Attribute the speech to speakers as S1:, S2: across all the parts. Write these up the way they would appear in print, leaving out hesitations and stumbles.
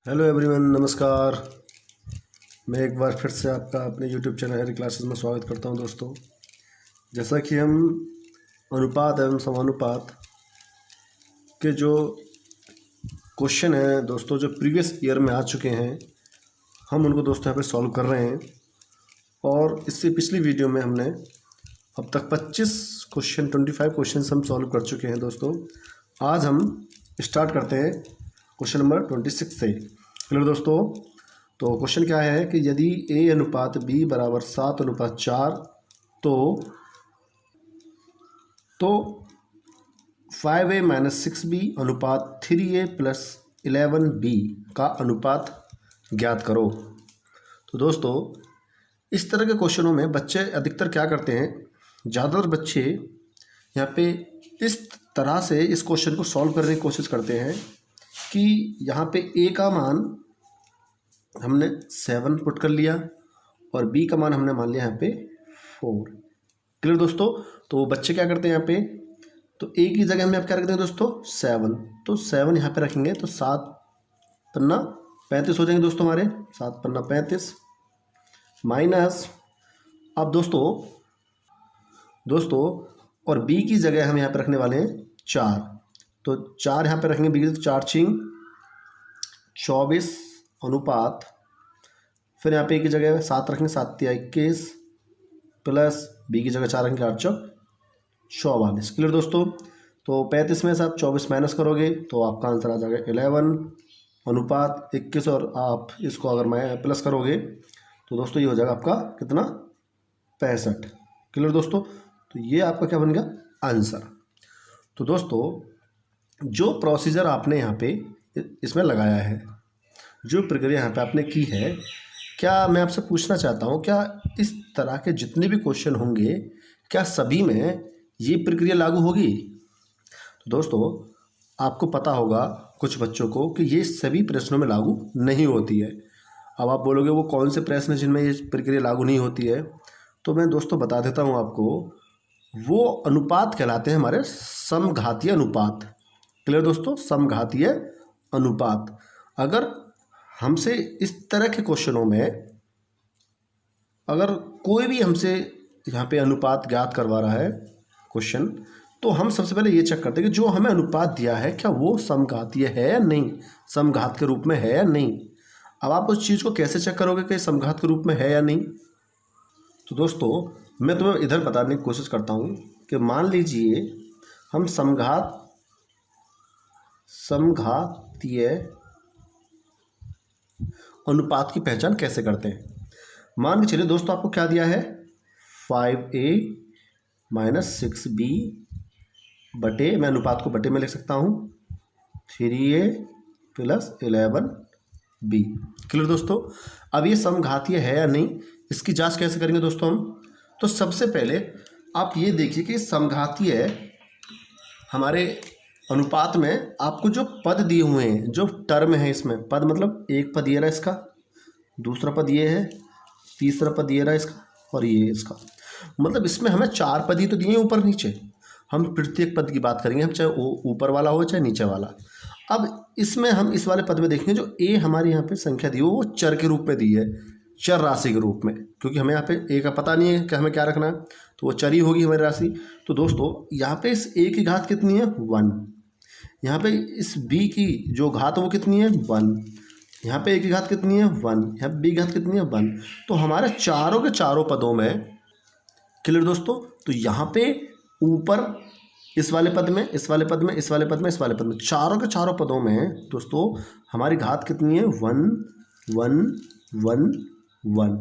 S1: Hello everyone, नमस्कार। मैं एक बार फिर से आपका अपने यूट्यूब चैनल हरी क्लासेस में स्वागत करता हूं। दोस्तों, जैसा कि हम अनुपात एवं समानुपात के जो क्वेश्चन हैं दोस्तों, जो प्रीवियस ईयर में आ चुके हैं, हम उनको दोस्तों यहाँ पे सॉल्व कर रहे हैं। और इससे पिछली वीडियो में हमने अब तक 25 क्वेश्चन हम सॉल्व कर चुके हैं। दोस्तों, आज हम स्टार्ट करते हैं क्वेश्चन नंबर 26 से। क्लियर दोस्तों? तो क्वेश्चन क्या है कि यदि a अनुपात b बराबर 7:4 तो 5a - 6b अनुपात 3a + 11b का अनुपात ज्ञात करो। तो दोस्तों, इस तरह के क्वेश्चनों में बच्चे अधिकतर क्या करते हैं, ज़्यादातर बच्चे यहाँ पे इस तरह से इस क्वेश्चन को सॉल्व करने की कोशिश करते हैं कि यहाँ पे a का मान हमने 7 पुट कर लिया और b का मान हमने मान लिया यहाँ पे 4। क्लियर दोस्तों? तो वो बच्चे क्या करते हैं यहाँ पे, तो a की जगह हम यहाँ क्या रखते हैं दोस्तों 7, तो 7 यहाँ पे रखेंगे तो 7 पन्ना 35 हो जाएंगे दोस्तों हमारे, 7 पन्ना 35 माइनस। अब दोस्तों और b की जगह हम यहाँ पे रखने वाले हैं 4, तो 4 यहाँ पे रखेंगे b की, तो 4 छिंग 24 अनुपात, फिर यहाँ पे a की जगह 7 रखेंगे, 7 × 21 प्लस b की जगह 4 रखेंगे, 8 × 44। क्लियर दोस्तों? तो 35 में से आप 24 माइनस करोगे तो आपका आंसर आ जाएगा 11 अनुपात 21, और आप इसको अगर मैं प्लस करोगे तो दोस्तों ये हो जाएगा आपका कितना, 65। क्लियर दोस्तों? तो ये आपका क्या बन गया, आंसर। तो दोस्तों, जो प्रोसीजर आपने यहाँ पे इसमें लगाया है, जो प्रक्रिया यहाँ पे आपने की है, क्या मैं आपसे पूछना चाहता हूँ, क्या इस तरह के जितने भी क्वेश्चन होंगे, क्या सभी में ये प्रक्रिया लागू होगी? तो दोस्तों, आपको पता होगा कुछ बच्चों को कि ये सभी प्रश्नों में लागू नहीं होती है। अब आप बोलोगे वो कौन से प्रश्न हैं जिनमें ये प्रक्रिया लागू नहीं होती है, तो मैं दोस्तों बता देता हूँ आपको। वो अनुपात कहलाते हैं हमारे समघातीय अनुपात। क्लियर दोस्तों? समघातीय अनुपात। अगर हमसे इस तरह के क्वेश्चनों में अगर कोई भी हमसे यहाँ पे अनुपात ज्ञात करवा रहा है क्वेश्चन, तो हम सबसे पहले ये चेक करते हैं कि जो हमें अनुपात दिया है क्या वो समघातीय है या नहीं, समघात के रूप में है या नहीं। अब आप उस चीज़ को कैसे चेक करोगे कि समघात के रूप में है या नहीं? तो दोस्तों, मैं तुम्हें इधर बताने की कोशिश करता हूँ कि मान लीजिए हम समघातीय अनुपात की पहचान कैसे करते हैं। मान के चलिए दोस्तों, आपको क्या दिया है, 5a - 6b बटे, मैं अनुपात को बटे में लिख सकता हूँ, 3a + 11b। क्लियर दोस्तों? अब ये समघातीय है या नहीं, इसकी जांच कैसे करेंगे दोस्तों हम? तो सबसे पहले आप ये देखिए कि समघातीय हमारे अनुपात में आपको जो पद दिए हुए हैं, जो टर्म है इसमें, पद मतलब एक पद ये रहा इसका, दूसरा पद ये है, तीसरा पद ये रहा इसका, और ये इसका, मतलब इसमें हमें 4 पद ही तो दिए हैं ऊपर नीचे। हम प्रत्येक पद की बात करेंगे, हम चाहे वो ऊपर वाला हो चाहे नीचे वाला। अब इसमें हम इस वाले पद में देखेंगे, जो ए हमारी यहाँ पे संख्या दी वो चर के रूप में दी है, चर राशि के रूप में, क्योंकि हमें यहाँ पे ए का पता नहीं है कि हमें क्या रखना है, तो वो चर ही होगी हमारी राशि। तो दोस्तों, यहाँ पे इस ए की घात कितनी है, 1। यहाँ पे इस बी की जो घात वो कितनी है, 1। यहाँ पे ए की घात कितनी है, 1। यहाँ बी की घात कितनी है, 1। तो हमारे चारों के चारों पदों में, क्लियर दोस्तों, तो यहाँ पे ऊपर इस वाले पद में, इस वाले पद में, इस वाले पद में, इस वाले पद में, चारों के चारों पदों में दोस्तों हमारी घात कितनी है, 1 1 1 1।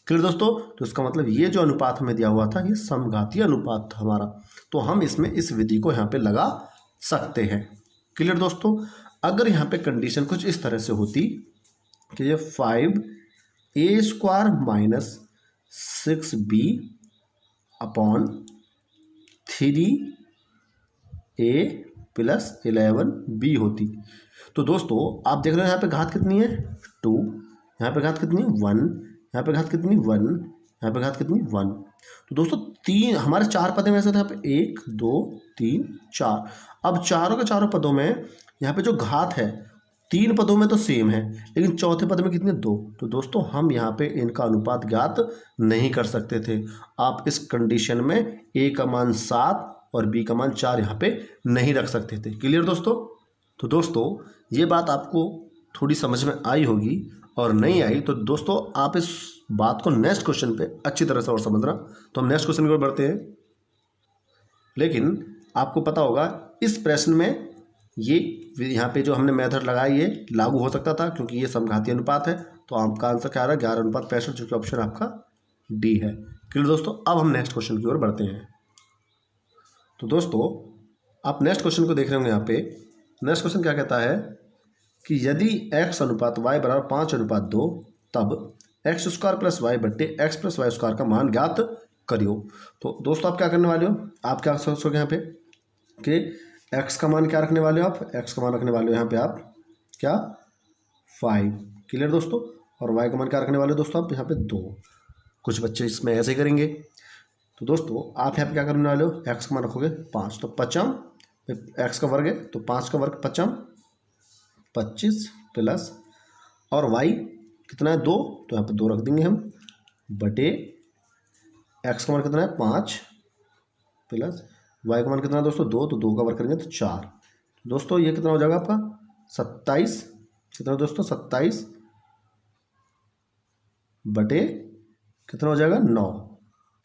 S1: क्लियर दोस्तों? तो इसका मतलब ये जो अनुपात हमें दिया हुआ था, ये समघातीय अनुपात था हमारा। तो हम इसमें इस विधि को यहाँ पे लगा सकते हैं। क्लियर दोस्तों? अगर यहाँ पे कंडीशन कुछ इस तरह से होती कि ये 5a² - 6b upon 3a + 11b होती, तो दोस्तों आप देख रहे हो यहाँ पे घात कितनी है, 2, यहाँ पे घात कितनी है, 1, यहाँ पे घात कितनी, 1, यहाँ पे घात कितनी, 1। तो दोस्तों तीन हमारे 4 पदों में से यहाँ पे 1 2 3 4। अब चारों के चारों पदों में यहाँ पे जो घात है 3 पदों में तो सेम है, लेकिन चौथे पद में कितने, 2। तो दोस्तों हम यहाँ पे इनका अनुपात ज्ञात नहीं कर सकते थे। आप इस कंडीशन में ए का मान 7 और बी का मान 4 यहाँ पे नहीं रख सकते थे। क्लियर दोस्तों? तो दोस्तों ये बात आपको थोड़ी समझ में आई होगी, और नहीं आई तो दोस्तों आप इस बात को नेक्स्ट क्वेश्चन पे अच्छी तरह से और समझना। तो हम नेक्स्ट क्वेश्चन की ओर बढ़ते हैं। लेकिन आपको पता होगा इस प्रश्न में ये यहाँ पे जो हमने मेथड लगाया ये लागू हो सकता था, क्योंकि ये समघाती अनुपात है। तो आपका आंसर क्या आ रहा है, 11:65, जो कि ऑप्शन आपका डी है। क्लियर दोस्तों? अब हम नेक्स्ट क्वेश्चन की ओर बढ़ते हैं। तो दोस्तों आप नेक्स्ट क्वेश्चन को देख रहे होंगे। यहाँ पे नेक्स्ट क्वेश्चन क्या कहता है कि यदि x अनुपात y बराबर 5:2 तब x² प्लस वाई बट्टे x प्लस वाई स्क्वायर का मान ज्ञात करियो। तो दोस्तों आप क्या करने वाले हो, आप क्या सोचोगे यहाँ पे कि x का मान क्या रखने वाले हो, आप x का मान रखने वाले हो यहाँ पे आप क्या 5। क्लियर दोस्तों? और y का मान क्या रखने वाले हो दोस्तों, आप यहाँ पे 2। कुछ बच्चे इसमें ऐसे ही करेंगे। तो दोस्तों आप यहाँ पे क्या करने वाले हो, x का मान रखोगे 5, तो 5 x का वर्ग है तो 5 का वर्ग 5 25 प्लस, और y कितना है 2, तो यहाँ पे 2 रख देंगे हम, बटे x का मान कितना है 5 प्लस y का मान कितना है दोस्तों 2, तो 2 का वर्ग करेंगे तो 4। दोस्तों ये कितना हो जाएगा आपका 27, कितना दोस्तों 27 बटे कितना हो जाएगा 9।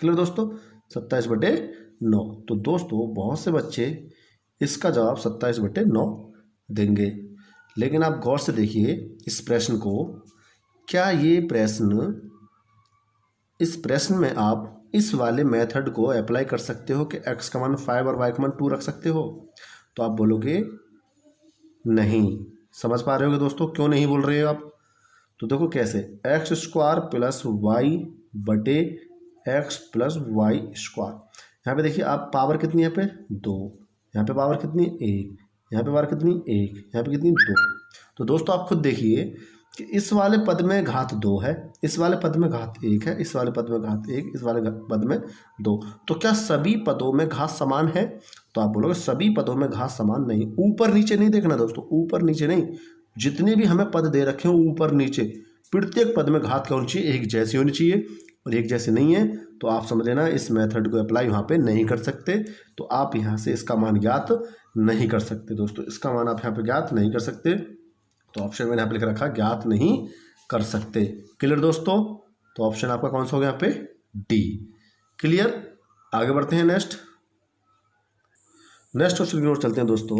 S1: क्लियर दोस्तों? 27/9। तो दोस्तों बहुत से बच्चे इसका जवाब 27/9 देंगे, लेकिन आप गौर से देखिए इस प्रश्न को। क्या ये प्रश्न, इस प्रश्न में आप इस वाले मेथड को अप्लाई कर सकते हो कि x का मान 5 और y का मान 2 रख सकते हो? तो आप बोलोगे नहीं। समझ पा रहे होगे दोस्तों क्यों नहीं बोल रहे हो आप? तो देखो कैसे, x² प्लस वाई बटे x प्लस वाई स्क्वायर। यहाँ पे देखिए आप पावर कितनी है, यहाँ पे 2, यहाँ पे पावर कितनी 1, यहाँ पे पावर कितनी 1, यहाँ पे कितनी 2। तो दोस्तों आप खुद देखिए कि इस वाले पद में घात 2 है, इस वाले पद में घात 1 है, इस वाले पद में घात 1, इस वाले पद में 2। तो क्या सभी पदों में घात समान है? तो आप बोलोगे सभी पदों में घात समान नहीं। ऊपर नीचे नहीं देखना दोस्तों, ऊपर नीचे नहीं, जितने भी हमें पद दे रखे हो ऊपर नीचे प्रत्येक पद में घात क्या होनी चाहिए, एक जैसी होनी चाहिए। और एक जैसे नहीं है तो आप समझ लेना इस मेथड को अप्लाई वहाँ पे नहीं कर सकते। तो आप यहाँ से इसका मान ज्ञात नहीं कर सकते दोस्तों, इसका मान आप यहाँ पे ज्ञात नहीं कर सकते। तो ऑप्शन मैंने यहाँ पे लिख रखा ज्ञात नहीं कर सकते। क्लियर दोस्तों? तो ऑप्शन आपका कौन सा हो गया यहाँ पे, डी। क्लियर? आगे बढ़ते हैं नेक्स्ट क्वेश्चन की ओर चलते हैं दोस्तों।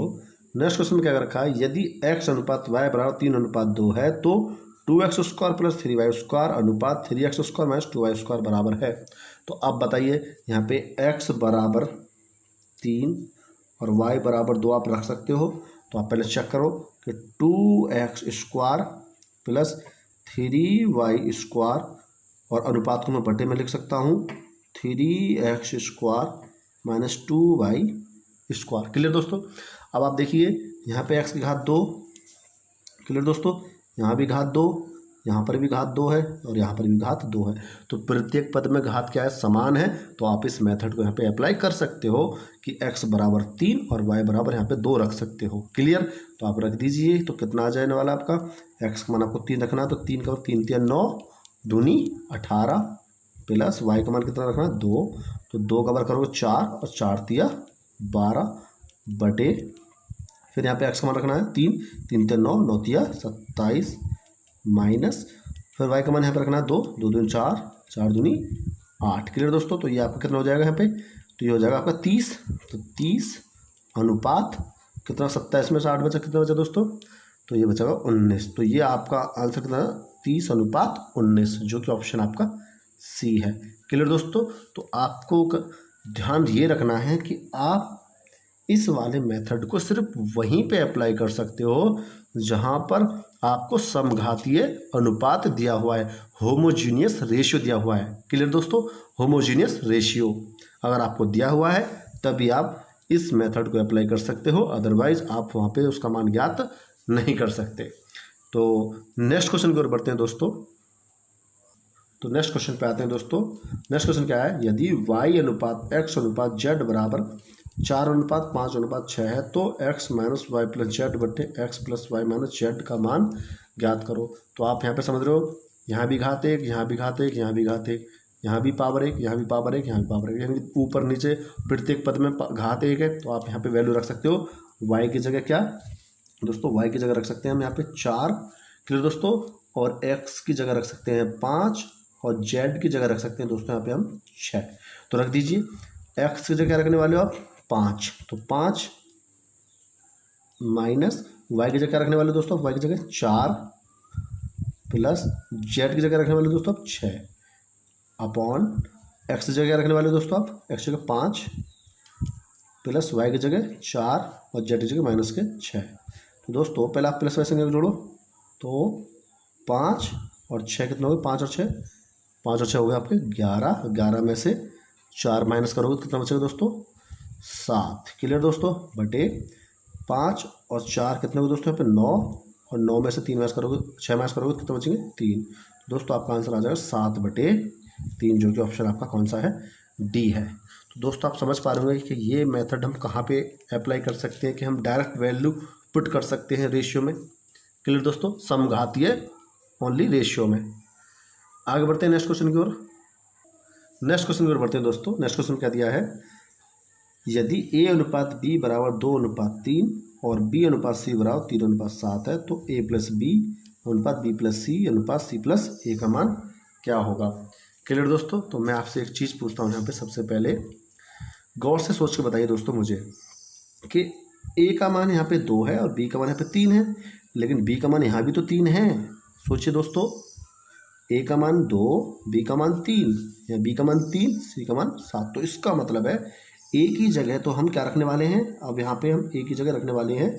S1: नेक्स्ट क्वेश्चन में क्या कर रखा है, यदि x अनुपात y बराबर 3:2 है तो 2x² प्लस 3y² अनुपात 3x² माइनस 2y² बराबर है। तो अब बताइए यहाँ पे x बराबर 3 और y बराबर 2 आप रख सकते हो। तो आप पहले चेक करो कि 2x² प्लस 3y² और अनुपात को मैं बटे में लिख सकता हूँ 3x² माइनस 2y²। क्लियर दोस्तों? अब आप देखिए यहाँ पे x की घात 2। क्लियर दोस्तों? यहाँ भी घात 2, यहाँ पर भी घात 2 है और यहाँ पर भी घात 2 है। तो प्रत्येक पद में घात क्या है, समान है। तो आप इस मेथड को यहाँ पे अप्लाई कर सकते हो कि x बराबर 3 और y बराबर यहाँ पे 2 रख सकते हो। क्लियर? तो आप रख दीजिए। तो कितना आ जाने वाला आपका, x का मान आपको 3 रखना है तो 3 का 3 3 9 दूनी 18 प्लस y का मान कितना रखना है 2, तो 2 का वर्ग करोगे 4 और 4 तिया 12 बटे, फिर यहाँ पे x का मान रखना है 3 3 3 9 9 तिया 27 माइनस, फिर y का मान यहाँ पे रखना है 2 2 दूनी 4 4 दूनी 8। क्लियर दोस्तों? तो ये आपका कितना हो जाएगा यहाँ पे, तो ये हो जाएगा आपका 30। तो 30 अनुपात कितना, 27 में से 8 बचा, कितना बचा दोस्तों, तो ये बचेगा 19। तो ये आपका आंसर कितना, 30:19, जो कि ऑप्शन आपका सी है। क्लियर दोस्तों? तो आपको ध्यान ये रखना है कि आप इस वाले मेथड को सिर्फ वहीं पे अप्लाई कर सकते हो जहां पर आपको समघातीय अनुपात दिया हुआ है, होमोजीनियस रेशियो दिया हुआ है। क्लियर दोस्तों? होमोजीनियस रेशियो अगर आपको दिया हुआ है तभी आप इस मेथड को अप्लाई कर सकते हो, अदरवाइज आप वहां पे उसका मान ज्ञात नहीं कर सकते। तो नेक्स्ट क्वेश्चन की ओर बढ़ते हैं दोस्तों। तो नेक्स्ट क्वेश्चन पे आते हैं दोस्तों। नेक्स्ट क्वेश्चन क्या है, यदि y अनुपात x अनुपात z बराबर 4:5:6 है, तो x minus Y plus Z बटे X plus Y minus Z का मान ज्ञात करो। तो आप यहाँ पे समझ रहे हो, यहाँ भी घात 1, यहाँ भी घात 1, यहाँ भी घात 1, यहाँ भी पावर 1, यहाँ भी पावर 1, यहाँ भी पावर 1, यानी ऊपर नीचे प्रत्येक पद में घात 1 है। तो आप यहाँ पे वैल्यू रख सकते हो y की जगह क्या दोस्तों, y की जगह रख सकते हैं हम यहाँ पे 4, क्लियर दोस्तों, और x की जगह रख सकते हैं 5 और z की जगह रख सकते हैं दोस्तों यहाँ पे हम 6। तो रख दीजिए, x की जगह क्या रखने वाले हो आप 5, तो 5 माइनस y की जगह क्या रखने वाले हो दोस्तों, y की जगह 4 प्लस z की जगह रखने वाले दोस्तों आप 6 अपॉन x की जगह क्या रखने वाले दोस्तों आप, x की जगह 5 प्लस y की जगह 4 और z की जगह माइनस के 6। तो दोस्तों पहले आप प्लस वैसे जोड़ो, तो 5 और 6 कितना हो गया, 5 और 6, 5 और 6 हो गए आपके 11, 11 में से 4 माइनस करोगे तो कितना बचेगा दोस्तों 7, क्लियर दोस्तों, बटे 5 और 4 कितने हो दोस्तों यहाँ पे 9, और 9 में से 3 माइनस करोगे, 6 माइनस करोगे तो कितना बचेंगे 3। दोस्तों आपका आंसर आ जाएगा 7/3, जो कि ऑप्शन आपका कौन सा है, डी है। तो दोस्तों आप समझ पा रहे होंगे कि ये मेथड हम कहाँ पे अप्लाई कर सकते हैं कि हम डायरेक्ट वैल्यू पुट कर सकते हैं रेशियो में, क्लियर दोस्तों, समघातीय ओनली रेशियो में। आगे बढ़ते हैं नेक्स्ट क्वेश्चन की ओर। नेक्स्ट क्वेश्चन की ओर बढ़ते हैं दोस्तों। नेक्स्ट क्वेश्चन क्या दिया है, यदि a अनुपात b बराबर 2:3 और b अनुपात c बराबर 3:7 है, तो a प्लस बी अनुपात b प्लस सी अनुपात c प्लस a का मान क्या होगा। क्लियर दोस्तों, तो मैं आपसे एक चीज़ पूछता हूँ यहाँ पे, सबसे पहले गौर से सोच के बताइए दोस्तों मुझे कि a का मान यहाँ पे 2 है और b का मान यहाँ पे 3 है, लेकिन b का मान यहाँ भी तो 3 है। सोचिए दोस्तों, a का मान 2, b का मान 3, या b का मान 3, c का मान 7। तो इसका मतलब है a की जगह तो हम क्या रखने वाले हैं, अब यहाँ पे हम a की जगह रखने वाले हैं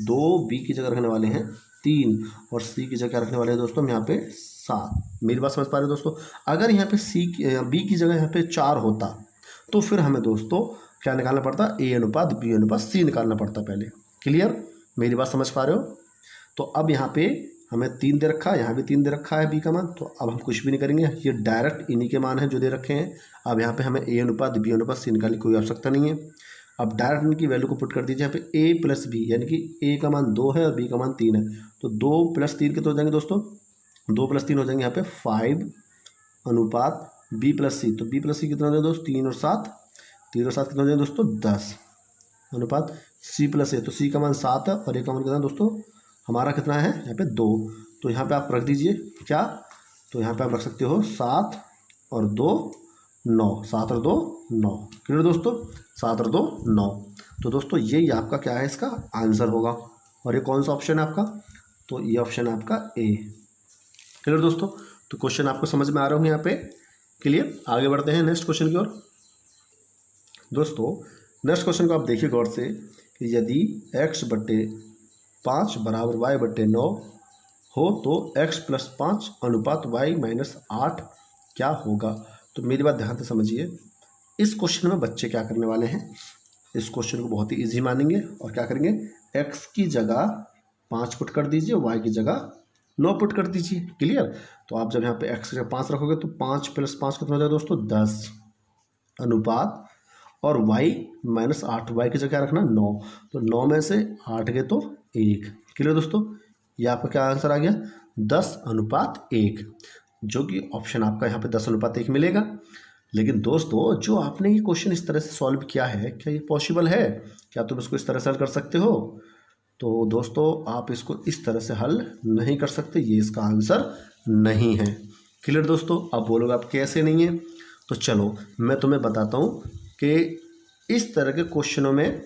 S1: 2, b की जगह रखने वाले हैं 3, और c की जगह क्या रखने वाले हैं दोस्तों हम यहाँ पे 7। मेरी बात समझ पा रहे हो दोस्तों। अगर यहाँ पे b की जगह यहाँ पे 4 होता तो फिर हमें दोस्तों क्या निकालना पड़ता, a अनुपात b अनुपात c निकालना पड़ता पहले। क्लियर, मेरी बात समझ पा रहे हो। तो अब यहाँ पे हमें 3 दे रखा है, यहाँ भी 3 दे रखा है b का मान, तो अब हम कुछ भी नहीं करेंगे, ये डायरेक्ट इन्हीं के मान हैं जो दे रखे हैं। अब यहाँ पे हमें a अनुपात b अनुपात c निकालने की कोई आवश्यकता नहीं है। अब डायरेक्ट इनकी वैल्यू को पुट कर दीजिए यहाँ पे a प्लस b, यानी कि a का मान 2 है और b का मान 3 है, तो 2 + 3 कितने हो जाएंगे दोस्तों, 2 + 3 हो जाएंगे यहाँ पे 5 अनुपात b प्लस c, तो b प्लस c कितना हो जाएगा दोस्तों 3 और 7, 3 और 7 कितना हो जाएगा दोस्तों 10 अनुपात c प्लस a, तो c का मान 7 है और a का मान कितना है दोस्तों हमारा कितना है यहाँ पे 2। तो यहाँ पे आप रख दीजिए क्या, तो यहाँ पे आप रख सकते हो 7 और 2 9, 7 और 2 9, क्लियर दोस्तों, 7 और 2 9। तो दोस्तों यही आपका क्या है, इसका आंसर होगा। और ये कौन सा ऑप्शन है आपका, तो ये ऑप्शन है आपका ए। क्लियर दोस्तों, तो क्वेश्चन आपको समझ में आ रहे होंगे यहाँ पे, क्लियर। आगे बढ़ते हैं नेक्स्ट क्वेश्चन की ओर। दोस्तों नेक्स्ट क्वेश्चन को आप देखिए गौर से कि यदि x/5 बराबर y/9 हो तो x + 5 अनुपात y-8 क्या होगा। तो मेरी बात ध्यान से समझिए, इस क्वेश्चन में बच्चे क्या करने वाले हैं, इस क्वेश्चन को बहुत ही इजी मानेंगे और क्या करेंगे, x की जगह 5 पुट कर दीजिए, y की जगह 9 पुट कर दीजिए। क्लियर, तो आप जब यहाँ पे x की जगह 5 रखोगे तो 5 + 5 कितना हो जाएगा दोस्तों 10 अनुपात, और y-8, y की जगह क्या रखना 9, तो 9 में से 8 गए तो 1। क्लियर दोस्तों, ये आपका क्या आंसर आ गया 10:1, जो कि ऑप्शन आपका यहाँ पे 10:1 मिलेगा। लेकिन दोस्तों जो आपने ये क्वेश्चन इस तरह से सॉल्व किया है, क्या ये पॉसिबल है, क्या तुम इसको इस तरह से हल कर सकते हो। तो दोस्तों आप इसको इस तरह से हल नहीं कर सकते, ये इसका आंसर नहीं है। क्लियर दोस्तों, अब बोलोगे आप कैसे नहीं है, तो चलो मैं तुम्हें बताता हूँ कि इस तरह के क्वेश्चनों में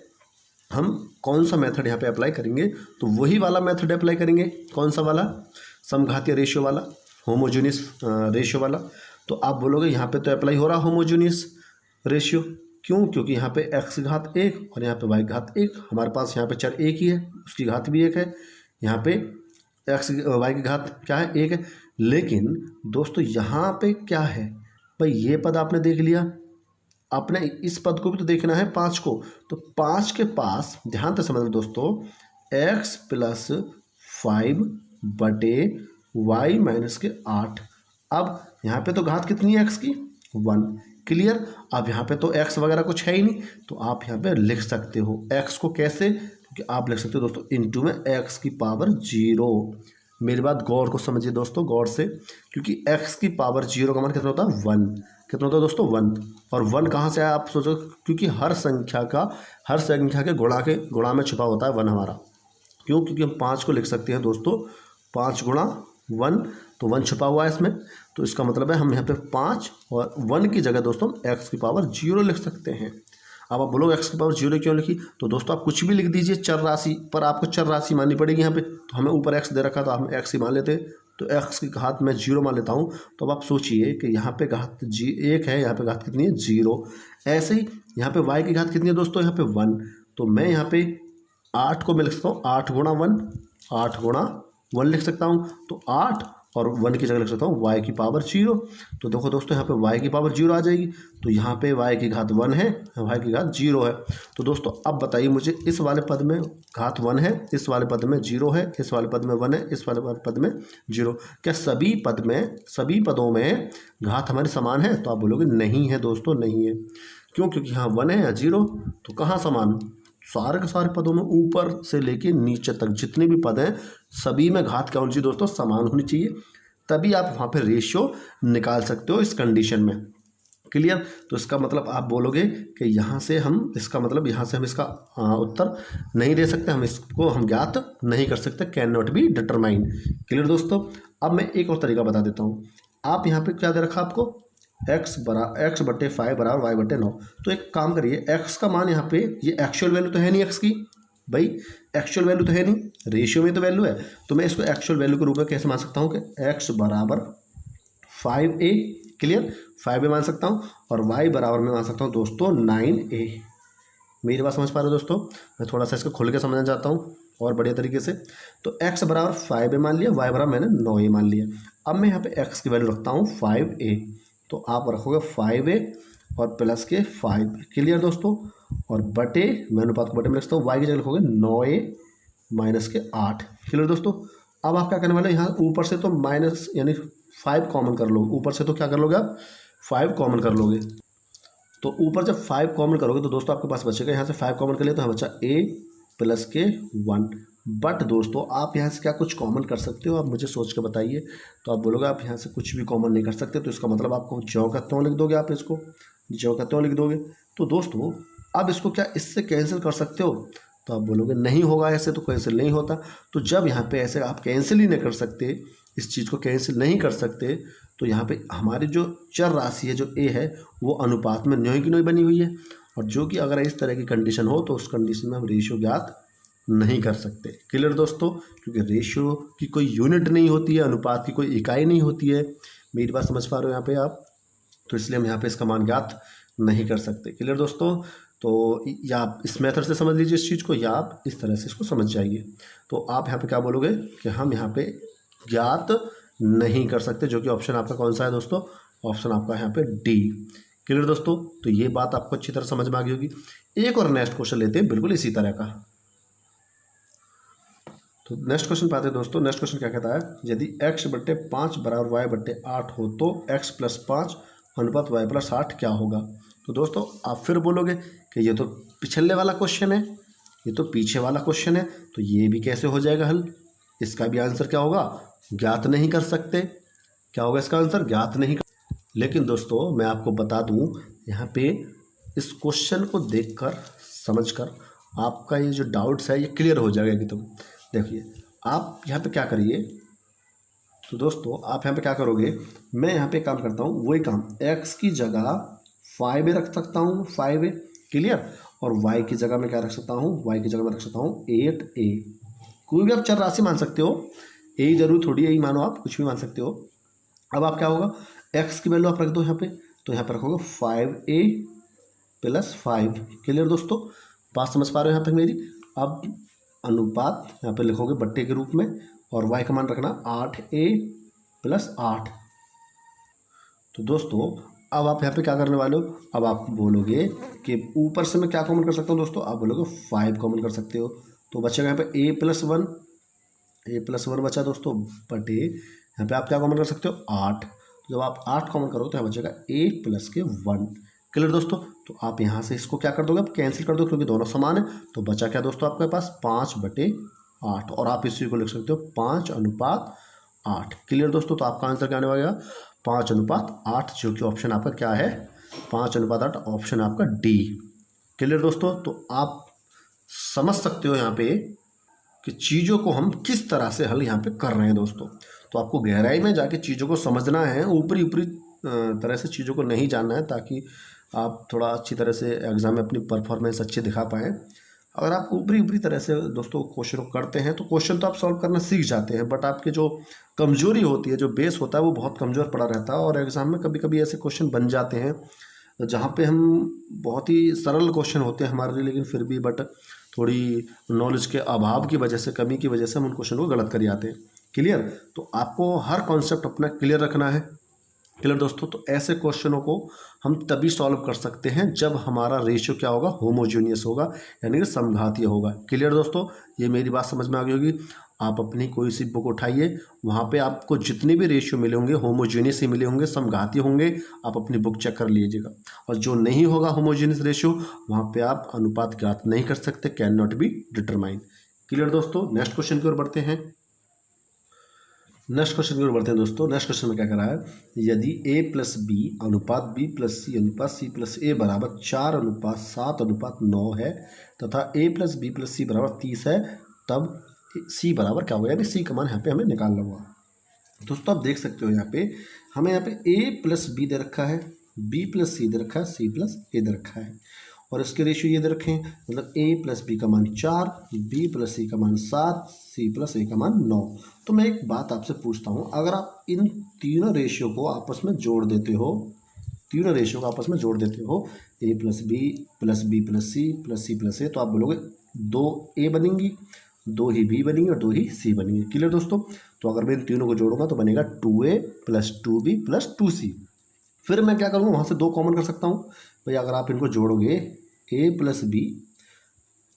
S1: हम कौन सा मेथड यहाँ पे अप्लाई करेंगे। तो वही वाला मेथड अप्लाई करेंगे, कौन सा वाला, समघातीय रेशियो वाला, होमोजेनियस रेशियो वाला। तो आप बोलोगे यहाँ पे तो अप्लाई हो रहा होमोजेनियस रेशियो, क्यों, क्योंकि यहाँ पे x की घात 1 और यहाँ पे y की घात 1, हमारे पास यहाँ पे चर 1 ही है, उसकी घात भी 1 है, यहाँ पे y की घात क्या है 1 है। लेकिन दोस्तों यहाँ पे क्या है भाई, ये पद आपने देख लिया, आपने इस पद को भी तो देखना है 5 को, तो 5 के पास ध्यान से समझ दोस्तों x + 5 बटे y - 8। अब यहाँ पे तो घात कितनी है x की 1, क्लियर। अब यहाँ पे तो x वगैरह कुछ है ही नहीं, तो आप यहाँ पे लिख सकते हो x को कैसे, क्योंकि आप लिख सकते हो दोस्तों इनटू में x की पावर 0। मेरी बात गौर को समझिए दोस्तों, गौर से, क्योंकि x की पावर 0 का मान कितना होता है 1। कितना होता है दोस्तों 1। और 1 कहाँ से आया आप सोचो, क्योंकि हर संख्या के गुणा में छुपा होता है 1 हमारा। क्यों, क्योंकि हम 5 को लिख सकते हैं दोस्तों 5 गुणा 1, तो 1 छुपा हुआ है इसमें, तो इसका मतलब है हम यहाँ पे 5 और 1 की जगह दोस्तों हम x की पावर 0 लिख सकते हैं। अब आप बोलोगे x की पावर 0 क्यों लिखी, तो दोस्तों आप कुछ भी लिख दीजिए चर राशि, पर आपको चर राशि माननी पड़ेगी यहाँ पे। तो हमें ऊपर x दे रखा, तो हम x ही मान लेते, तो x की घात मैं 0 मान लेता हूँ। तो अब आप सोचिए कि यहाँ पे घात 1 है, यहाँ पे घात कितनी है 0। ऐसे ही यहाँ पे y की घात कितनी है दोस्तों, यहाँ पे 1। तो मैं यहाँ पे 8 को मैं लिख सकता हूँ 8 गुणा 1, 8 गुणा 1 लिख सकता हूँ। तो 8 और 1 की जगह लिख सकता हूँ y की पावर 0। तो देखो दोस्तों यहाँ पे y की पावर 0 आ जाएगी, तो यहाँ पे y की घात 1 है, y की घात 0 है। तो दोस्तों अब बताइए मुझे, इस वाले पद में घात 1 है, इस वाले पद में 0 है, इस वाले पद में 1 है, इस वाले पद में 0, क्या सभी पदों में घात हमारे समान है? तो आप बोलोगे नहीं है दोस्तों, नहीं है। क्यों, क्योंकि यहाँ 1 है या 0, तो कहाँ समान, सारे के सारे पदों में ऊपर से लेके नीचे तक जितने भी पद हैं सभी में घात क्या होनी चाहिए दोस्तों, समान होनी चाहिए, तभी आप वहाँ पे रेशियो निकाल सकते हो इस कंडीशन में। क्लियर। तो इसका मतलब आप बोलोगे कि यहाँ से हम इसका उत्तर नहीं दे सकते, हम इसको हम ज्ञात नहीं कर सकते, can not be determine. Clear दोस्तों। अब मैं एक और तरीका बता देता हूँ। आप यहाँ पे क्या दे रखा आपको, x बटे 5 बराबर y बटे 9। तो एक काम करिए, x का मान यहाँ पे, ये एक्चुअल वैल्यू तो है नहीं x की, भाई एक्चुअल वैल्यू तो है नहीं, रेशियो में तो वैल्यू है, तो मैं इसको एक्चुअल वैल्यू के रूप में कैसे मान सकता हूँ कि x बराबर 5a, क्लियर, 5a मान सकता हूँ, और y बराबर में मान सकता हूँ दोस्तों 9a। मेरी बात समझ पा रहे हो दोस्तों? मैं थोड़ा सा इसको खोल के समझना चाहता हूँ और बढ़िया तरीके से। तो x बराबर 5a मान लिया, y बराबर मैंने 9a मान लिया। अब मैं यहाँ पे x की वैल्यू रखता हूँ 5a, तो आप रखोगे 5a और प्लस के 5, क्लियर दोस्तों, और बटे, मैं अनुपात को बटे में लिखता हूँ, y की जगह लिखोगे 9a माइनस के 8, क्लियर दोस्तों। अब आप क्या करने वाले, यहाँ ऊपर से तो माइनस यानी 5 कॉमन कर लो, ऊपर से तो क्या कर लोगे आप 5 कॉमन कर लोगे, तो ऊपर जब 5 कॉमन करोगे तो दोस्तों आपके पास बचेगा, यहाँ से 5 कॉमन कर लिया तो यहाँ बचा a प्लस के 1। बट दोस्तों आप यहाँ से क्या कुछ कॉमन कर सकते हो, आप मुझे सोच के बताइए। तो आप बोलोगे आप यहाँ से कुछ भी कॉमन नहीं कर सकते, तो इसका मतलब आपको ज्यों का त्यों लिख दोगे, आप इसको ज्यों का त्यों लिख दोगे। तो दोस्तों अब इसको क्या इससे कैंसिल कर सकते हो, तो आप बोलोगे नहीं होगा, ऐसे तो कैंसिल नहीं होता। तो जब यहाँ पे ऐसे आप कैंसिल ही नहीं कर सकते, इस चीज़ को कैंसिल नहीं कर सकते, तो यहाँ पे हमारी जो चर राशि है, जो a है, वो अनुपात में न्यों की न्यों बनी हुई है, और जो कि अगर इस तरह की कंडीशन हो तो उस कंडीशन में हम रेशियो ज्ञात नहीं कर सकते। क्लियर दोस्तों, क्योंकि रेशियो की कोई यूनिट नहीं होती है, अनुपात की कोई इकाई नहीं होती है। मेरी बात समझ पा रहे हो यहाँ पे आप? तो इसलिए हम यहाँ पे इसका मान ज्ञात नहीं कर सकते। क्लियर दोस्तों। तो या आप इस मेथड से समझ लीजिए इस चीज़ को, या आप इस तरह से इसको समझ जाइए। तो आप यहाँ पे क्या बोलोगे कि हम यहाँ पे ज्ञात नहीं कर सकते, जो कि ऑप्शन आपका कौन सा है दोस्तों, ऑप्शन आपका यहाँ पे डी। क्लियर दोस्तों। तो ये बात आपको अच्छी तरह समझ में आ गई होगी। एक और नेक्स्ट क्वेश्चन लेते हैं बिल्कुल इसी तरह का। तो नेक्स्ट क्वेश्चन पाते हैं दोस्तों। नेक्स्ट क्वेश्चन क्या कहता है, यदि x बट्टे 5 बराबर y बट्टे 8 हो तो x प्लस 5 अनुपात y प्लस 8 क्या होगा। तो दोस्तों आप फिर बोलोगे कि ये तो पिछले वाला क्वेश्चन है, ये तो पीछे वाला क्वेश्चन है, तो ये भी कैसे हो जाएगा हल, इसका भी आंसर क्या होगा, ज्ञात नहीं कर सकते। क्या होगा इसका आंसर, ज्ञात नहीं कर। लेकिन दोस्तों मैं आपको बता दूं, यहाँ पे इस क्वेश्चन को देखकर समझकर आपका ये जो डाउट्स है ये क्लियर हो जाएगा कि तुम देखिए आप यहाँ पे क्या करिए। तो दोस्तों आप यहाँ पे क्या करोगे, मैं यहाँ पे काम करता हूँ वही काम, x की जगह 5a रख सकता हूँ, 5a, क्लियर, और y की जगह मैं क्या रख सकता हूँ, y की जगह मैं रख सकता हूँ 8a। कोई भी आप चर राशि मान सकते हो, a जरूर थोड़ी यही मानो, आप कुछ भी मान सकते हो। अब आप क्या होगा, x की वैल्यू आप रख दो यहाँ पे, तो यहाँ पे रखोगे 5a प्लस 5, क्लियर दोस्तों, बात समझ पा रहे हो यहाँ तक मेरी। अब अनुपात यहाँ पे लिखोगे बट्टे के रूप में, और y का मान रखना 8a प्लस 8। तो दोस्तों अब आप यहाँ पे क्या करने वाले हो, अब आप बोलोगे कि ऊपर से मैं क्या कॉमन कर सकता हूँ दोस्तों, आप बोलोगे 5 कॉमन कर सकते हो, तो बचेगा यहाँ पे a प्लस 1 बचा दोस्तों, बटे यहाँ पे आप क्या कॉमन कर सकते हो 8। तो जब आप 8 कॉमन करोगे तो यहाँ बचेगा a प्लस के 1। क्लियर दोस्तों। तो आप यहाँ से इसको क्या कर दोगे, आप कैंसिल कर दो क्योंकि दोनों समान है। तो बचा क्या दोस्तों आपके पास 5/8, और आप इसी को लिख सकते हो 5:8। क्लियर दोस्तों। तो आपका आंसर क्या आने वाला 5:8, जो कि ऑप्शन आपका क्या है 5:8, ऑप्शन आपका डी। क्लियर दोस्तों। तो आप समझ सकते हो यहाँ पे कि चीज़ों को हम किस तरह से हल यहाँ पे कर रहे हैं दोस्तों। तो आपको गहराई में जाके चीज़ों को समझना है, ऊपरी ऊपरी तरह से चीज़ों को नहीं जानना है, ताकि आप थोड़ा अच्छी तरह से एग्ज़ाम में अपनी परफॉर्मेंस अच्छी दिखा पाएँ। अगर आप ऊपरी ऊपरी तरह से दोस्तों क्वेश्चन को करते हैं तो क्वेश्चन तो आप सॉल्व करना सीख जाते हैं, बट आपके जो कमजोरी होती है, जो बेस होता है, वो बहुत कमज़ोर पड़ा रहता है। और एग्ज़ाम में कभी कभी ऐसे क्वेश्चन बन जाते हैं जहाँ पे हम बहुत ही सरल क्वेश्चन होते हैं हमारे लिए, लेकिन फिर भी बट थोड़ी नॉलेज के अभाव की वजह से, कमी की वजह से हम उन क्वेश्चन को गलत कर जाते हैं। क्लियर। तो आपको हर कॉन्सेप्ट अपना क्लियर रखना है। क्लियर दोस्तों। तो ऐसे क्वेश्चनों को हम तभी सॉल्व कर सकते हैं जब हमारा रेशियो क्या होगा, होमोजीनियस होगा, यानी कि समघातीय होगा। क्लियर दोस्तों। ये मेरी बात समझ में आ गई होगी। आप अपनी कोई सी बुक उठाइए, वहाँ पे आपको जितने भी रेशियो मिले होंगे होमोजीनियस ही मिले होंगे, समघातीय होंगे। आप अपनी बुक चेक कर लीजिएगा, और जो नहीं होगा होमोजीनियस रेशियो, वहाँ पे आप अनुपात ज्ञात नहीं कर सकते, can not be determine. Clear दोस्तों। नेक्स्ट क्वेश्चन की ओर बढ़ते हैं। नेक्स्ट क्वेश्चन की ओर बढ़ते हैं दोस्तों। नेक्स्ट क्वेश्चन में क्या कह रहा है, यदि a प्लस बी अनुपात b प्लस सी अनुपात c प्लस a बराबर 4:7:9 है, तथा a प्लस बी प्लस सी बराबर 30 है, तब c बराबर क्या होगा, यानी c का मान यहाँ पे हमें निकालना होगा। दोस्तों आप देख सकते हो यहाँ पे हमें यहाँ पे a प्लस बी दे रखा है, b प्लस सी दे रखा है, c प्लस a दे रखा है, और इसके रेशियो ये दे रखे हैं। मतलब a प्लस बी का मान 4, b प्लस सी का मान 7, c प्लस a का मान 9। तो मैं एक बात आपसे पूछता हूँ, अगर आप इन तीनों रेशियो को आपस में जोड़ देते हो, तीनों रेशियो को आपस में जोड़ देते हो, a plus B plus B plus C plus a, तो आप बोलोगे 2 a बनेंगी, 2 ही b बनेंगी और 2 ही c बनेंगी। क्लियर दोस्तों। तो अगर मैं इन तीनों को जोड़ूंगा तो बनेगा 2a plus 2b plus 2c। फिर मैं क्या करूँगा, वहाँ से 2 कॉमन कर सकता हूँ। भाई अगर आप इनको जोड़ोगे a plus B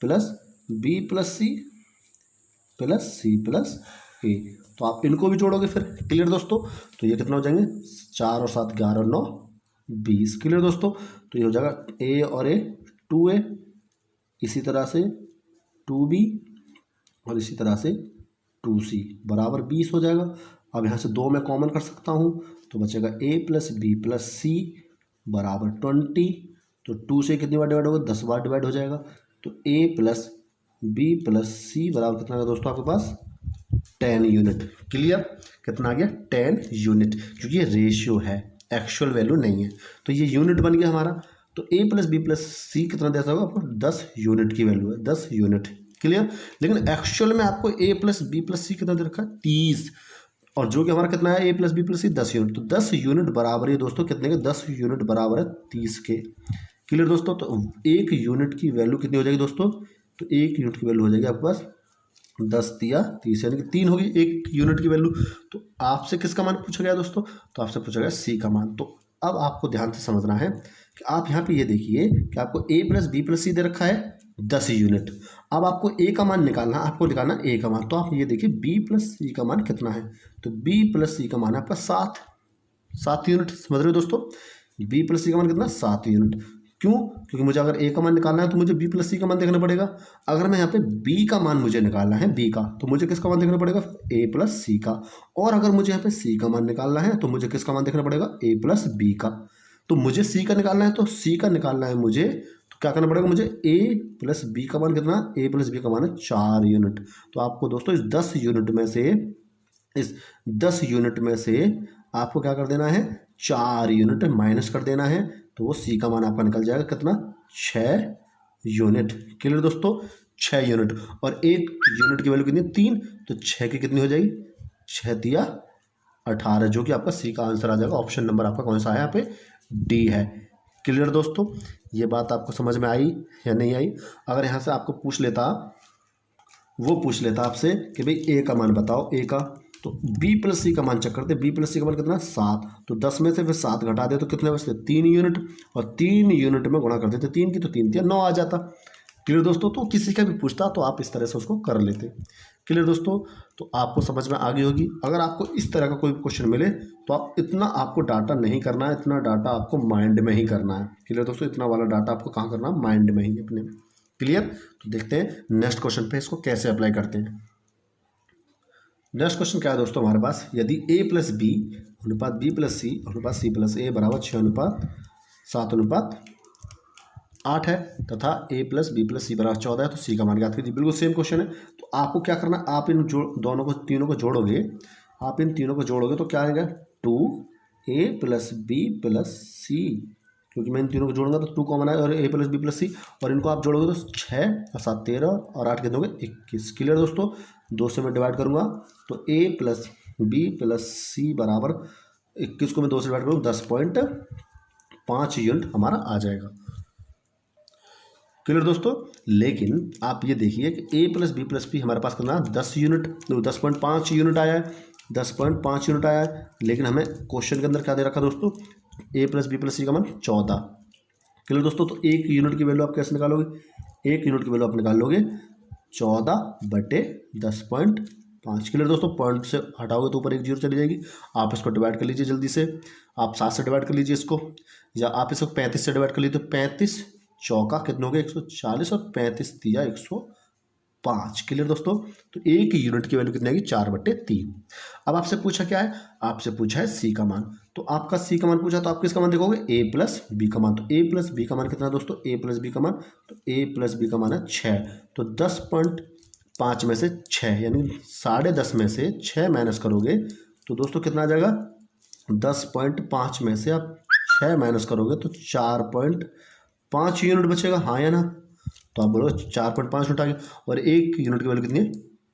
S1: plus B plus C plus C plus A, तो आप इनको भी जोड़ोगे फिर। क्लियर दोस्तों। तो ये कितना हो जाएंगे, 4 और 7 11 और 9 20। क्लियर दोस्तों। तो ये हो जाएगा a और a 2a, इसी तरह से 2b और इसी तरह से 2c बराबर 20 हो जाएगा। अब यहाँ से 2 मैं कॉमन कर सकता हूँ, तो बचेगा a प्लस बी प्लस सी बराबर 20। तो 2 से कितनी बार डिवाइड होगा, 10 बार डिवाइड हो जाएगा। तो a प्लस बी प्लस सी बराबर कितना है दोस्तों आपके पास 10 यूनिट। क्लियर। कितना आ गया 10 यूनिट, क्योंकि ये रेशियो है, एक्चुअल वैल्यू नहीं है, तो ये यूनिट बन गया हमारा। तो a प्लस बी प्लस सी कितना देता होगा आपको, 10 यूनिट की वैल्यू है, 10 यूनिट। क्लियर। लेकिन एक्चुअल में आपको a प्लस बी प्लस सी कितना दे रखा है 30, और जो कि हमारा कितना है a plus B plus C 10 unit. तो 10 यूनिट बराबर है दोस्तों कितने के, 10 यूनिट बराबर है 30 के। क्लियर दोस्तों। तो 1 यूनिट की वैल्यू कितनी हो जाएगी दोस्तों, तो 1 यूनिट की वैल्यू हो जाएगी आपके पास 10 या 30, यानी कि 3 होगी 1 यूनिट की वैल्यू। तो आपसे किसका मान पूछा गया दोस्तों, तो आपसे पूछा गया सी का मान। तो अब आपको ध्यान से समझना है कि आप यहाँ पे ये देखिए कि आपको a प्लस बी प्लस सी दे रखा है 10 यूनिट। अब आपको a का मान निकालना, आपको निकालना a का मान। तो आप ये देखिए b प्लस सी का मान कितना है, तो b प्लस सी का मान है आपका 7 यूनिट। समझ रहे हो दोस्तों, b प्लस सी का मान कितना 7 यूनिट। क्यों, क्योंकि मुझे अगर a का मान निकालना है तो मुझे b प्लस सी का मान देखना पड़ेगा। अगर मैं यहाँ पे b का मान मुझे निकालना है, b का, तो मुझे किसका मान देखना पड़ेगा a प्लस सी का। और अगर मुझे यहाँ पे c का मान निकालना है तो मुझे किसका मान देखना पड़ेगा a प्लस b का। तो मुझे c का निकालना है, तो c का निकालना है मुझे, तो क्या करना पड़ेगा मुझे, a प्लस b का मान कितना, a प्लस b का मान है 4 यूनिट। तो आपको दोस्तों इस 10 यूनिट में से आपको क्या कर देना है, 4 यूनिट माइनस कर देना है। तो वो सी का मान आपका निकल जाएगा कितना, 6 यूनिट। क्लियर दोस्तों, 6 यूनिट। और 1 यूनिट की वैल्यू कितनी, 3, तो 6 की कितनी हो जाएगी, 6 तिया 18, जो कि आपका सी का आंसर आ जाएगा। ऑप्शन नंबर आपका कौन सा है यहाँ पे, डी है। क्लियर दोस्तों, ये बात आपको समझ में आई या नहीं आई। अगर यहाँ से आपको पूछ लेता आपसे कि भाई ए का मान बताओ, ए का, तो b प्लस सी का मान चेक करते। b प्लस सी का मान कितना 7, तो 10 में से फिर 7 घटा दे तो कितने बचते 3 यूनिट, और 3 यूनिट में गुणा कर देते 3 की, तो 3 तिया 9 आ जाता। क्लियर दोस्तों। तो किसी का भी पूछता तो आप इस तरह से उसको कर लेते। क्लियर दोस्तों, तो आपको समझ में आ गई होगी। अगर आपको इस तरह का कोई क्वेश्चन मिले तो आप इतना आपको डाटा नहीं करना है, इतना डाटा आपको माइंड में ही करना है। क्लियर दोस्तों, इतना वाला डाटा आपको कहाँ करना है, माइंड में ही अपने। क्लियर, तो देखते हैं नेक्स्ट क्वेश्चन पे इसको कैसे अप्लाई करते हैं। नेक्स्ट क्वेश्चन क्या है दोस्तों हमारे पास, यदि a प्लस बी अनुपात b प्लस सी अनुपात c प्लस ए बराबर 6 अनुपात 7 अनुपात 8 है तथा a प्लस बी प्लस सी बराबर 14 है तो c का मान ज्ञात कीजिए। बिल्कुल सेम क्वेश्चन है। तो आपको क्या करना है, आप इन दोनों को तीनों को जोड़ोगे, आप इन तीनों को जोड़ोगे तो क्या आएगा 2a प्लस बी प्लस सी, क्योंकि मैं इन तीनों को जोड़ूंगा तो 2 कॉमन है और a प्लस बी प्लस सी, और इनको आप जोड़ोगे तो 6 और 7 13 और 8 कितने हो गए 21। क्लियर दोस्तों, 2 से मैं डिवाइड करूंगा तो a प्लस बी प्लस सी बराबर 21 को मैं 2 से डिवाइड करूँगा 10.5 यूनिट हमारा आ जाएगा। क्लियर दोस्तों, लेकिन आप ये देखिए कि a plus B plus P हमारे पास कितना 10 यूनिट, 10.5 यूनिट आया है, 10.5 यूनिट आया है। लेकिन हमें क्वेश्चन के अंदर क्या दे रखा दोस्तों, a प्लस बी प्लस सी का मान 14। क्लियर दोस्तों, तो 1 यूनिट की वैल्यू आप कैसे निकालोगे, 1 यूनिट की वैल्यू आप निकाल लोगे 14/10.5। क्लियर दोस्तों, पॉइंट से हटाओगे तो ऊपर 1 जीरो चली जाएगी। आप इसको डिवाइड कर लीजिए जल्दी से, आप 7 से डिवाइड कर लीजिए इसको, या आप इसको 35 से डिवाइड कर लीजिए तो 35 चौका कितने हो गए 140 और 35 दिया 105। क्लियर दोस्तों, तो 1 यूनिट की वैल्यू कितनी आएगी 4/3। अब आपसे पूछा क्या है, आपसे पूछा है सी का मान। तो आपका सी का मान पूछा तो आप किसका मान देखोगे, ए प्लस बी का मान। तो ए प्लस बी का मान कितना है दोस्तों, ए प्लस बी का मान, तो ए प्लस बी का मान है 6। तो 10.5 में से 6 यानी 10.5 में से 6 माइनस करोगे तो दोस्तों कितना आ जाएगा, 10.5 में से आप 6 माइनस करोगे तो 4.5 यूनिट बचेगा, हाँ या ना। तो आप बोलो 4.5 यूनिट आ गया, और 1 यूनिट की वैल्यू कितनी है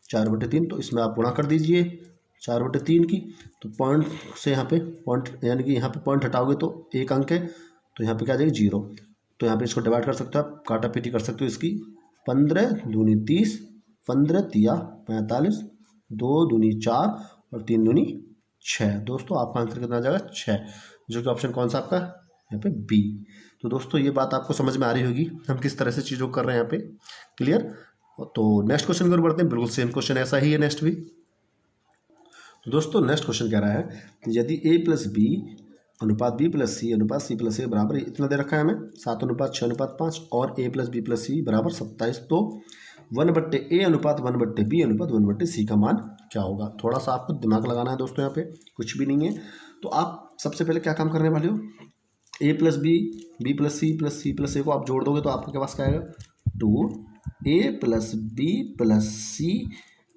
S1: 4/3। तो इसमें आप गुणा कर दीजिए 4/3 की, तो पॉइंट से यहाँ पे पॉइंट यानी कि यहाँ पे पॉइंट हटाओगे तो 1 अंक है, तो यहाँ पे क्या आ जाएगी 0। तो यहाँ पे इसको डिवाइड कर सकते हो आप, काटा पीटी कर सकते हो इसकी, 15 दूनी 30, 15 तिया 45, 2 दूनी 4 और 3 दूनी 6। दोस्तों आपका आंसर कितना आ जाएगा 6, जो कि ऑप्शन कौन सा आपका यहाँ पे बी। तो दोस्तों ये बात आपको समझ में आ रही होगी हम किस तरह से चीज़ों को कर रहे हैं यहाँ पे। क्लियर, तो नेक्स्ट क्वेश्चन की ओर बढ़ते हैं। बिल्कुल सेम क्वेश्चन ऐसा ही है नेक्स्ट भी। तो दोस्तों नेक्स्ट क्वेश्चन कह रहा है कि यदि a प्लस बी अनुपात b प्लस सी अनुपात c प्लस ए बराबर इतना दे रखा है हमें 7:6:5 और a प्लस बी प्लस सी बराबर 27, तो 1/a अनुपात 1/b अनुपात 1/c का मान क्या होगा। थोड़ा सा आपको दिमाग लगाना है दोस्तों, यहाँ पे कुछ भी नहीं है। तो आप सबसे पहले क्या काम करने वाले हो, a plus B B plus C plus A को आप जोड़ दोगे तो आपके पास क्या आएगा 2a प्लस बी प्लस सी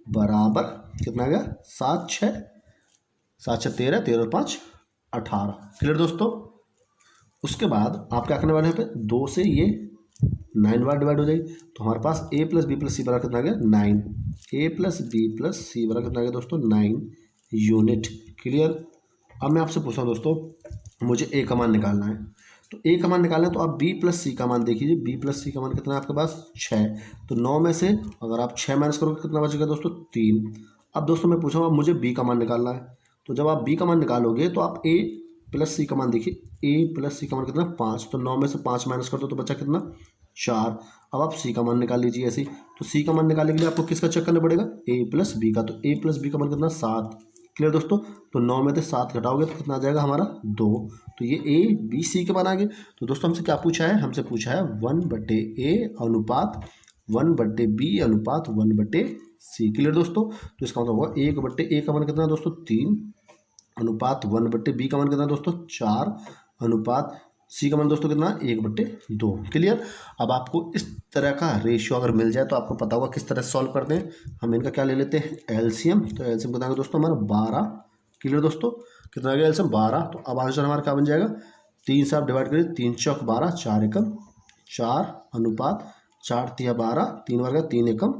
S1: बराबर कितना आ गया 7 6 13 13 और 5 18। क्लियर दोस्तों, उसके बाद आप क्या करने वाले हैं, यहाँ पे 2 से ये 9 बार डिवाइड हो जाएगी, तो हमारे पास a प्लस बी प्लस सी बराबर कितना आ गया 9, a प्लस बी प्लस सी बराबर कितना आ गया दोस्तों 9 यूनिट। क्लियर, अब मैं आपसे पूछता हूँ दोस्तों, मुझे a का मान निकालना है। तो a का मान निकालना है तो आप b प्लस सी का मान देखिए, b प्लस सी का मान कितना है आपके पास 6। तो 9 में से अगर आप 6 माइनस करोगे कितना बचेगा दोस्तों 3। अब दोस्तों मैं पूछा हूँ, अब मुझे b का मान निकालना है। तो जब आप b का मान निकालोगे तो आप a प्लस सी का मान देखिए, a प्लस सी का मान कितना 5। तो 9 में से 5 माइनस कर दो तो बचा कितना 4। अब आप c का मान निकाल लीजिए ऐसे ही। तो c का मान निकालने के लिए आपको किसका चेक करना पड़ेगा, a प्लस बी का। तो a प्लस बी का मान कितना 7। क्लियर दोस्तों, तो 9 में से 7 घटाओगे तो कितना आ जाएगा हमारा 2। तो ये a b c के मान आ गए। तो दोस्तों हमसे क्या पूछा है, हमसे पूछा है 1/a अनुपात 1/b अनुपात 1/c। क्लियर दोस्तों, तो इसका मतलब होगा 1/a का मान कितना दोस्तों 3 अनुपात 1/b का मान कितना दोस्तों 4 अनुपात c का मान दोस्तों कितना 1/2। क्लियर, अब आपको इस तरह का रेशियो अगर मिल जाए तो आपको पता होगा किस तरह से सॉल्व करते हैं। हम इनका क्या ले लेते हैं एलसीएम। तो एलसीएम बताएंगे दोस्तों हमारा 12। क्लियर दोस्तों, कितना आ गया एलसीएम 12। तो अब आंसर हमारा क्या बन जाएगा, 3 से आप डिवाइड करिए, 3 चौक 12, 4 एकम 4 अनुपात 4 तिया 12, 3 वर्ग 3 एकम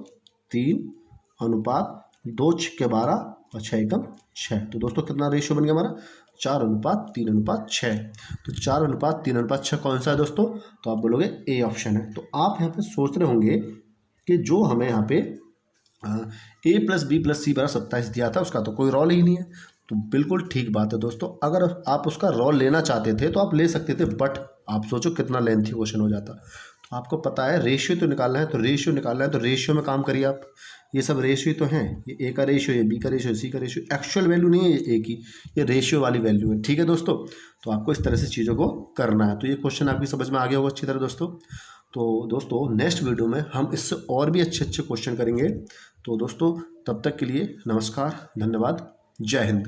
S1: 3 अनुपात 2 छक्के 12 और 6 एकम 6। तो दोस्तों कितना रेशियो बन गया हमारा 4:3:6। तो 4:3:6 कौन सा है दोस्तों, तो आप बोलोगे ए ऑप्शन है। तो आप यहाँ पे सोच रहे होंगे कि जो हमें यहाँ पे a प्लस बी प्लस सी बराबर 27 दिया था उसका तो कोई रोल ही नहीं है। तो बिल्कुल ठीक बात है दोस्तों, अगर आप उसका रोल लेना चाहते थे तो आप ले सकते थे, बट आप सोचो कितना लेंथी क्वेश्चन हो जाता। तो आपको पता है रेशियो तो निकालना है, तो रेशियो निकालना है तो रेशियो में काम करिए आप। ये सब रेशियो तो हैं, ये ए का रेशियो, ये बी का रेशियो, सी का रेशियो, एक्चुअल वैल्यू नहीं है ये ए की, ये रेशियो वाली वैल्यू है। ठीक है दोस्तों, तो आपको इस तरह से चीज़ों को करना है। तो ये क्वेश्चन आपकी समझ में आ गया होगा अच्छी तरह दोस्तों। तो दोस्तों नेक्स्ट वीडियो में हम इससे और भी अच्छे अच्छे क्वेश्चन करेंगे। तो दोस्तों तब तक के लिए नमस्कार, धन्यवाद, जय हिंद।